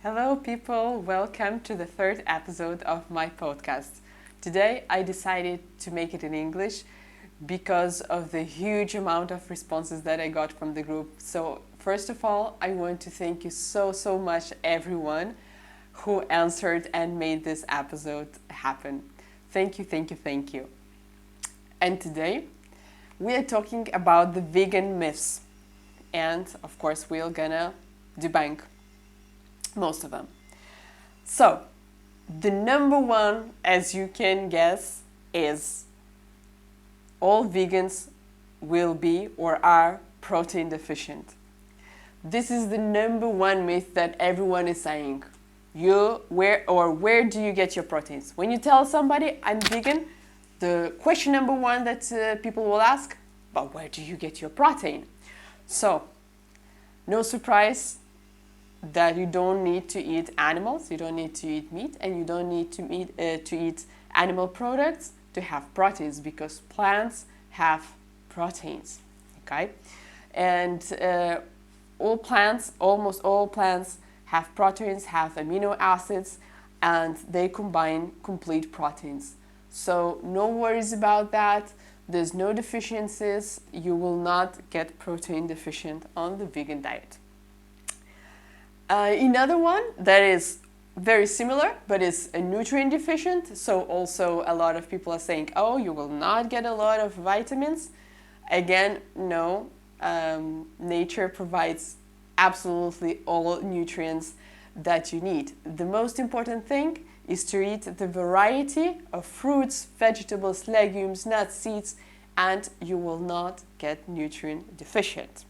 Hello, people. Welcome to the third episode of my podcast. Today, I decided to make it in English because of the huge amount of responses that I got from the group. So, first of all, I want to thank you so much, everyone who answered and made this episode happen. Thank you. And today, we are talking about the vegan myths. And, of course, we're gonna debunk most of them. So, the number one, as you can guess, is all vegans will be or are protein deficient. This is the number one myth that everyone is saying. Where do you get your proteins? When you tell somebody I'm vegan, the question number one that people will ask, but where do you get your protein? So, no surprise that you don't need to eat animals, you don't need to eat meat, and you don't need to eat animal products to have proteins, because plants have proteins, okay? And almost all plants have proteins, have amino acids, and they combine complete proteins. So no worries about that. There's no deficiencies. You will not get protein deficient on the vegan diet. Another one that is very similar but is a nutrient deficient, so also a lot of people are saying, oh, you will not get a lot of vitamins. Again, no, nature provides absolutely all nutrients that you need. The most important thing is to eat the variety of fruits, vegetables, legumes, nuts, seeds, and you will not get nutrient deficient.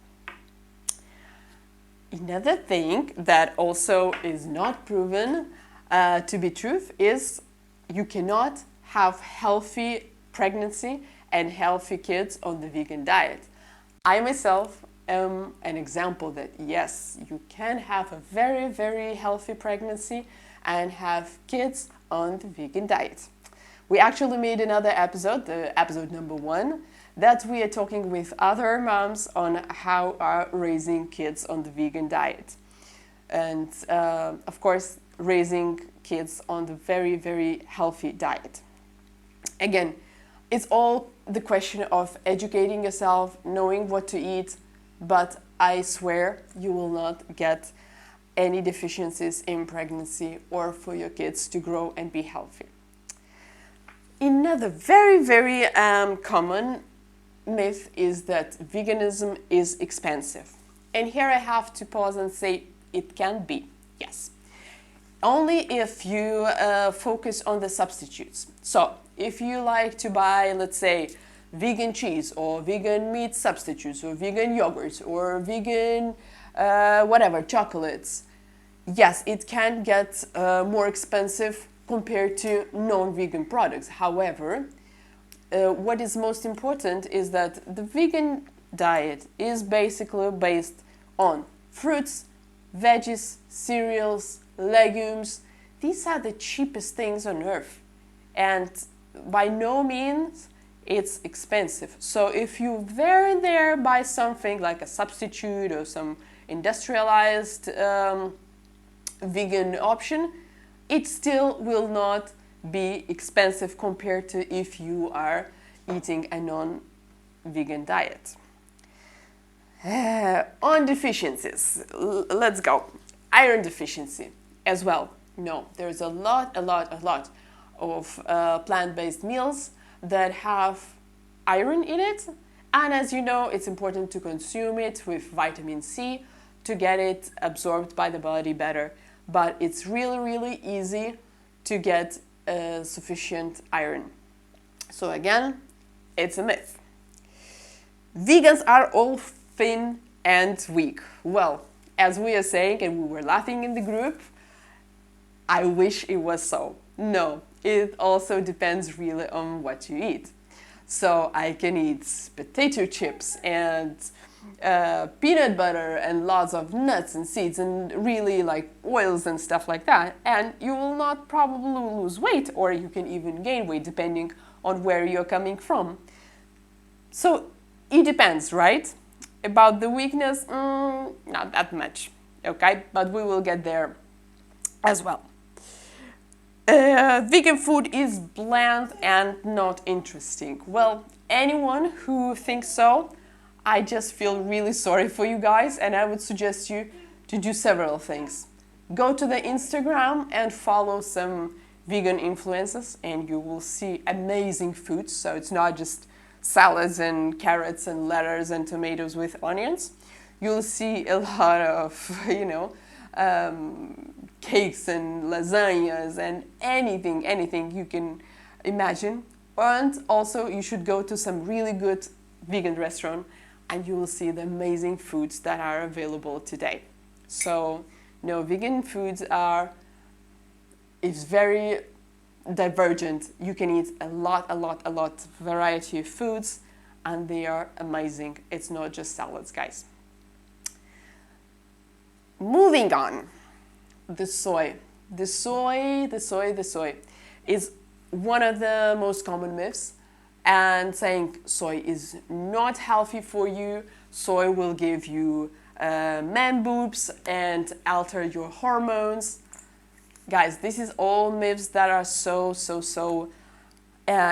Another thing that also is not proven to be truth is you cannot have healthy pregnancy and healthy kids on the vegan diet. I myself am an example that yes, you can have a very healthy pregnancy and have kids on the vegan diet. We actually made another episode, the episode number 1, that we are talking with other moms on how are raising kids on the vegan diet. And of course, raising kids on the very healthy diet. Again, it's all the question of educating yourself, knowing what to eat, but I swear you will not get any deficiencies in pregnancy or for your kids to grow and be healthy. Another very common myth is that veganism is expensive. And here I have to pause and say it can be, yes. Only if you focus on the substitutes. So if you like to buy, let's say, vegan cheese or vegan meat substitutes or vegan yogurts or vegan chocolates, yes, it can get more expensive compared to non-vegan products. However, what is most important is that the vegan diet is basically based on fruits, veggies, cereals, legumes. These are the cheapest things on earth, and by no means it's expensive. So if you there buy something like a substitute or some industrialized vegan option, it still will not be expensive compared to if you are eating a non-vegan diet. On deficiencies, let's go. Iron deficiency as well. No, there's a lot of plant-based meals that have iron in it, and as you know, it's important to consume it with vitamin C to get it absorbed by the body better. But it's really easy to get sufficient iron. So again, it's a myth. Vegans are all thin and weak. Well, as we are saying, and we were laughing in the group, I wish it was so. No, it also depends really on what you eat. So I can eat potato chips and peanut butter and lots of nuts and seeds and really like oils and stuff like that, and you will not probably lose weight, or you can even gain weight depending on where you're coming from. So it depends, right? About the weakness, not that much, okay? But we will get there as well. Vegan food is bland and not interesting. Well, anyone who thinks so, I just feel really sorry for you guys, and I would suggest you to do several things. Go to the Instagram and follow some vegan influencers, and you will see amazing foods. So it's not just salads and carrots and lettuce and tomatoes with onions. You'll see a lot of, cakes and lasagnas and anything you can imagine. And also you should go to some really good vegan restaurant and you will see the amazing foods that are available today. So, vegan foods is very divergent. You can eat a lot variety of foods and they are amazing. It's not just salads, guys. Moving on. The soy is one of the most common myths, and saying soy is not healthy for you, soy will give you man boobs and alter your hormones. Guys, this is all myths that are so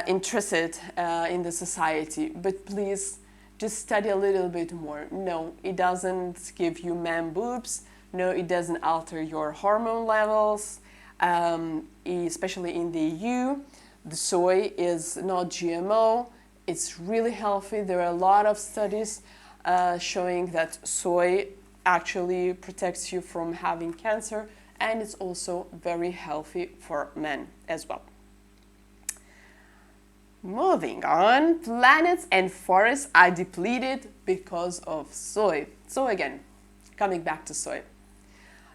interested in the society, but please just study a little bit more. No, it doesn't give you man boobs. No, it doesn't alter your hormone levels, especially in the EU. The soy is not GMO. It's really healthy. There are a lot of studies showing that soy actually protects you from having cancer, and it's also very healthy for men as well. Moving on, planets and forests are depleted because of soy. So again, coming back to soy.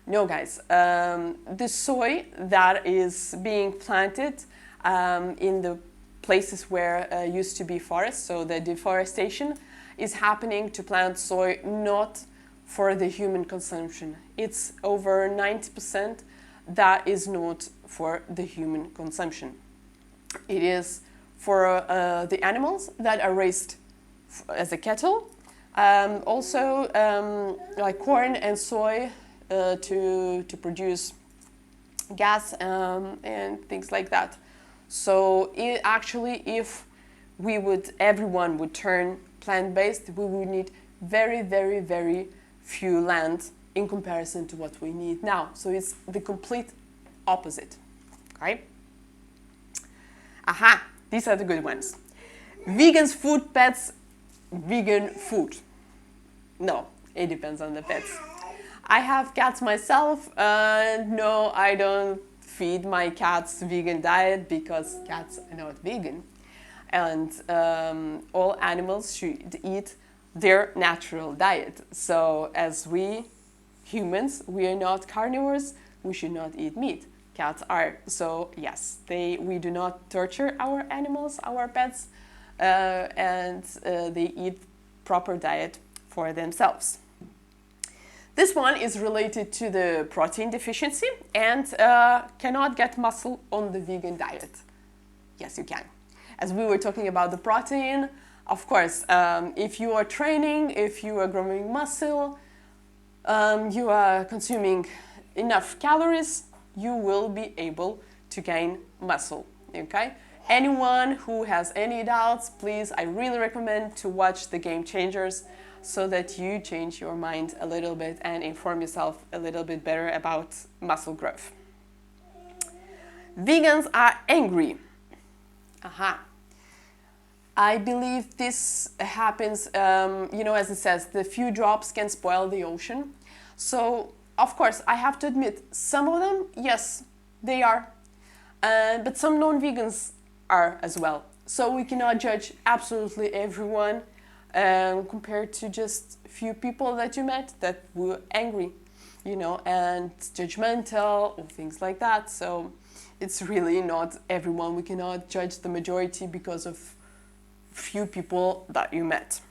No, guys, the soy that is being planted in the places where used to be forests, so the deforestation is happening to plant soy not for the human consumption. It's over 90% that is not for the human consumption. It is for the animals that are raised as a cattle, also like corn and soy, to produce gas and things like that. So if everyone would turn plant-based, we would need very few land in comparison to what we need now. So it's the complete opposite, right? Aha, these are the good ones. Vegans food pets vegan food. No, it depends on the pets. I have cats myself, and no, I don't feed my cats vegan diet because cats are not vegan. And all animals should eat their natural diet. So as we humans, we are not carnivores, we should not eat meat. Cats are. So yes, we do not torture our animals, our pets, and they eat proper diet for themselves. This one is related to the protein deficiency and cannot get muscle on the vegan diet. Yes, you can. As we were talking about the protein, of course, if you are training, if you are growing muscle, you are consuming enough calories, you will be able to gain muscle, okay? Anyone who has any doubts, please, I really recommend to watch the Game Changers so that you change your mind a little bit and inform yourself a little bit better about muscle growth. Vegans are angry. Aha. I believe this happens, as it says, the few drops can spoil the ocean. So, of course, I have to admit, some of them, yes, they are. But some non-vegans are as well. So we cannot judge absolutely everyone compared to just a few people that you met that were angry, and judgmental or things like that. So it's really not everyone. We cannot judge the majority because of few people that you met.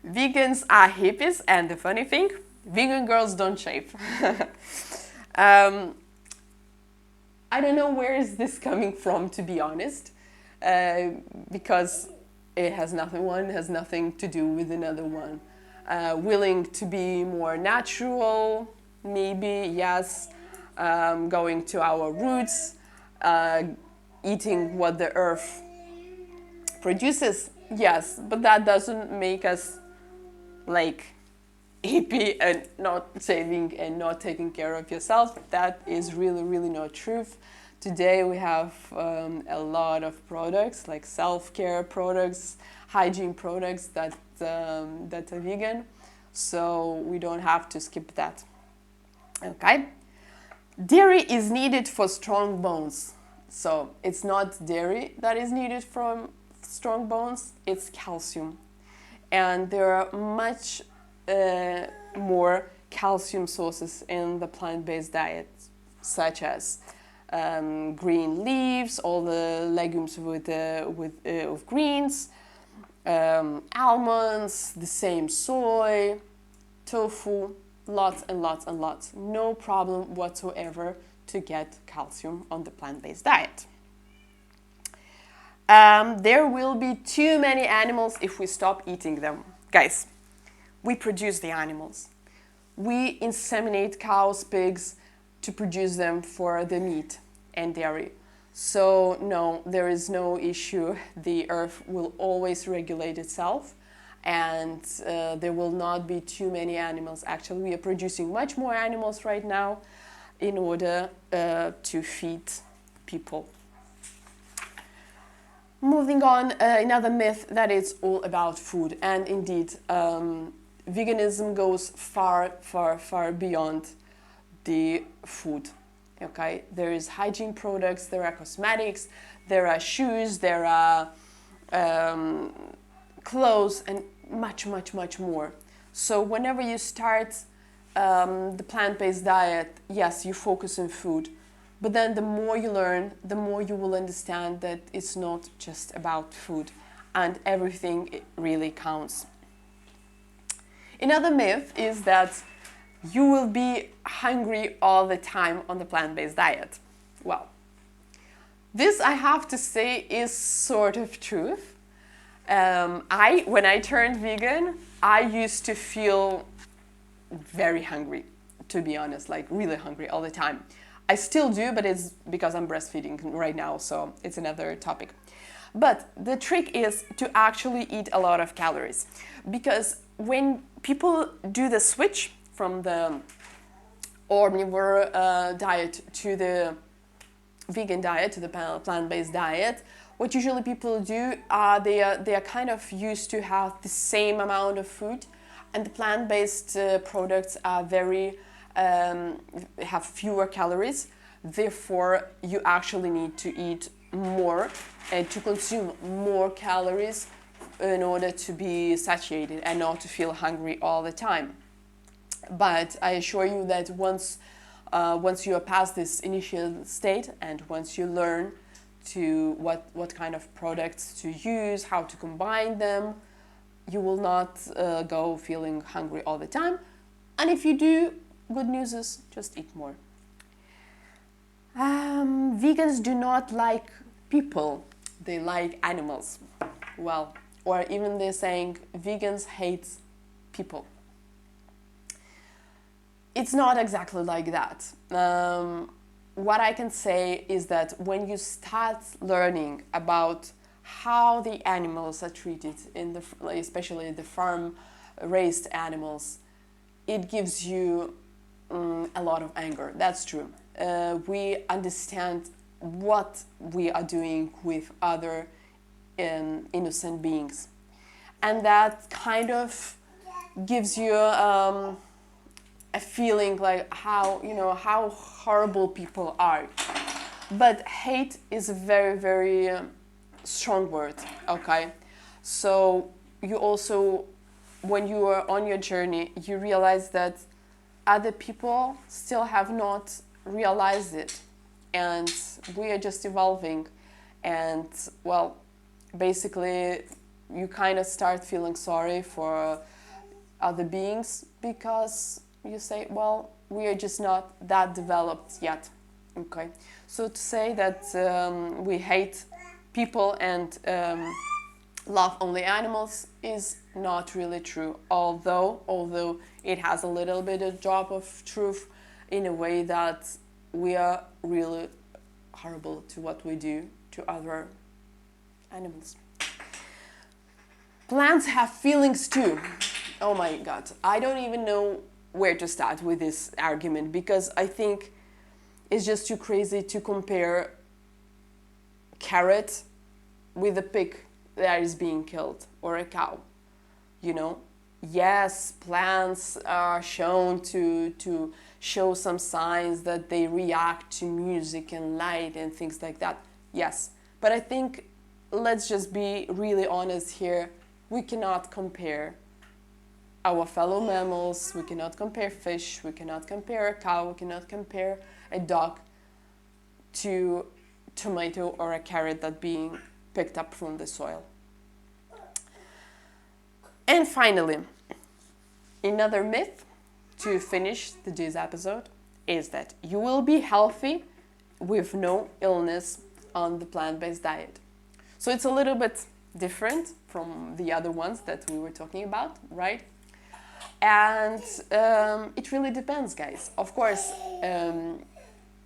Vegans are hippies, and the funny thing, vegan girls don't shave. I don't know where is this coming from, to be honest, because it has nothing to do with another one. Willing to be more natural, maybe, yes. going to our roots, eating what the earth produces, yes, but that doesn't make us like hippie and not saving and not taking care of yourself. That is really, really not truth. Today we have a lot of products like self-care products, hygiene products that are vegan, so we don't have to skip that. Okay. Dairy is needed for strong bones. So it's not dairy that is needed for strong bones, it's calcium. And there are much more calcium sources in the plant-based diet, such as green leaves, all the legumes with greens, almonds, the same soy, tofu, lots and lots and lots. No problem whatsoever to get calcium on the plant-based diet. There will be too many animals if we stop eating them. Guys, we produce the animals. We inseminate cows, pigs to produce them for the meat and dairy. So no, there is no issue. The earth will always regulate itself, and there will not be too many animals. Actually, we are producing much more animals right now in order to feed people. Moving on, another myth that it's all about food, and indeed, veganism goes far, far, far beyond the food. Okay, there is hygiene products, there are cosmetics, there are shoes, there are clothes, and much, much, much more. So whenever you start the plant-based diet, yes, you focus on food, but then the more you learn, the more you will understand that it's not just about food, and everything really counts. Another myth is that you will be hungry all the time on the plant-based diet. Well, this I have to say is sort of truth. When I turned vegan, I used to feel very hungry, to be honest, like really hungry all the time. I still do, but it's because I'm breastfeeding right now, so it's another topic. But the trick is to actually eat a lot of calories, because when people do the switch from the omnivore diet to the vegan diet, to the plant-based diet, what usually people do, they are kind of used to have the same amount of food, and the plant-based products are have fewer calories. Therefore, you actually need to eat more and to consume more calories in order to be satiated and not to feel hungry all the time. But I assure you that once you are past this initial state, and once you learn to what kind of products to use, how to combine them, you will not go feeling hungry all the time. And if you do, good news is just eat more. Vegans do not like people, they like animals. Well, or even they're saying vegans hate people. It's not exactly like that. What I can say is that when you start learning about how the animals are treated, especially the farm-raised animals, it gives you a lot of anger. That's true. We understand what we are doing with other innocent beings, and that kind of gives you a feeling like how horrible people are. But hate is a very, very strong word. Okay, so you also, when you are on your journey, you realize that other people still have not realized it, and we are just evolving. And well, basically you kind of start feeling sorry for other beings, because you say, well, we are just not that developed yet. Okay, so to say that we hate people and love only animals is not really true, although it has a little bit of drop of truth, in a way that we are really horrible to what we do to other animals. Plants have feelings too. Oh my God, I don't even know where to start with this argument, because I think it's just too crazy to compare carrot with a pig that is being killed, or a cow, you know? Yes, plants are shown to show some signs that they react to music and light and things like that. Yes, but I think, let's just be really honest here, we cannot compare our fellow mammals, we cannot compare fish, we cannot compare a cow, we cannot compare a dog to tomato or a carrot that being picked up from the soil. And finally, another myth to finish today's episode is that you will be healthy with no illness on the plant-based diet. So it's a little bit different from the other ones that we were talking about, right? And it really depends, guys. Of course,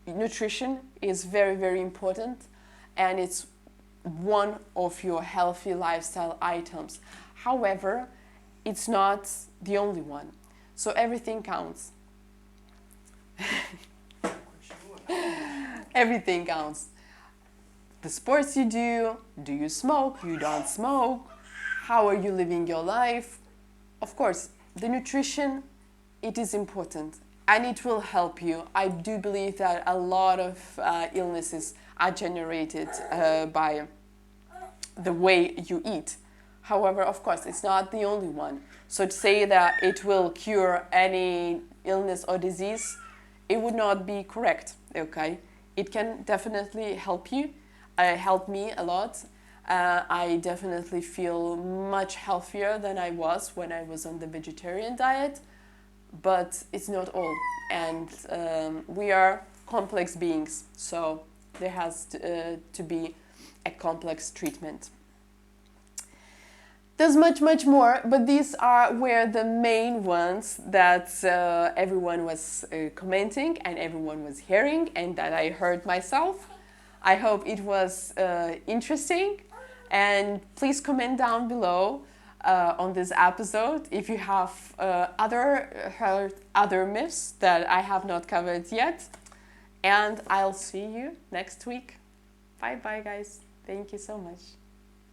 nutrition is very, very important, and it's one of your healthy lifestyle items. However, it's not the only one. So everything counts. Everything counts. The sports you do you smoke, you don't smoke, how are you living your life? Of course, the nutrition, it is important, and it will help you. I do believe that a lot of illnesses are generated by the way you eat. However, of course, it's not the only one. So to say that it will cure any illness or disease, it would not be correct, okay? It can definitely help you, help me a lot. I definitely feel much healthier than I was when I was on the vegetarian diet, but it's not all. And we are complex beings, so there has to be a complex treatment. There's much, much more, but these were the main ones that everyone was commenting and everyone was hearing, and that I heard myself. I hope it was interesting, and please comment down below on this episode if you have heard other myths that I have not covered yet, and I'll see you next week. Bye bye, guys. Thank you so much.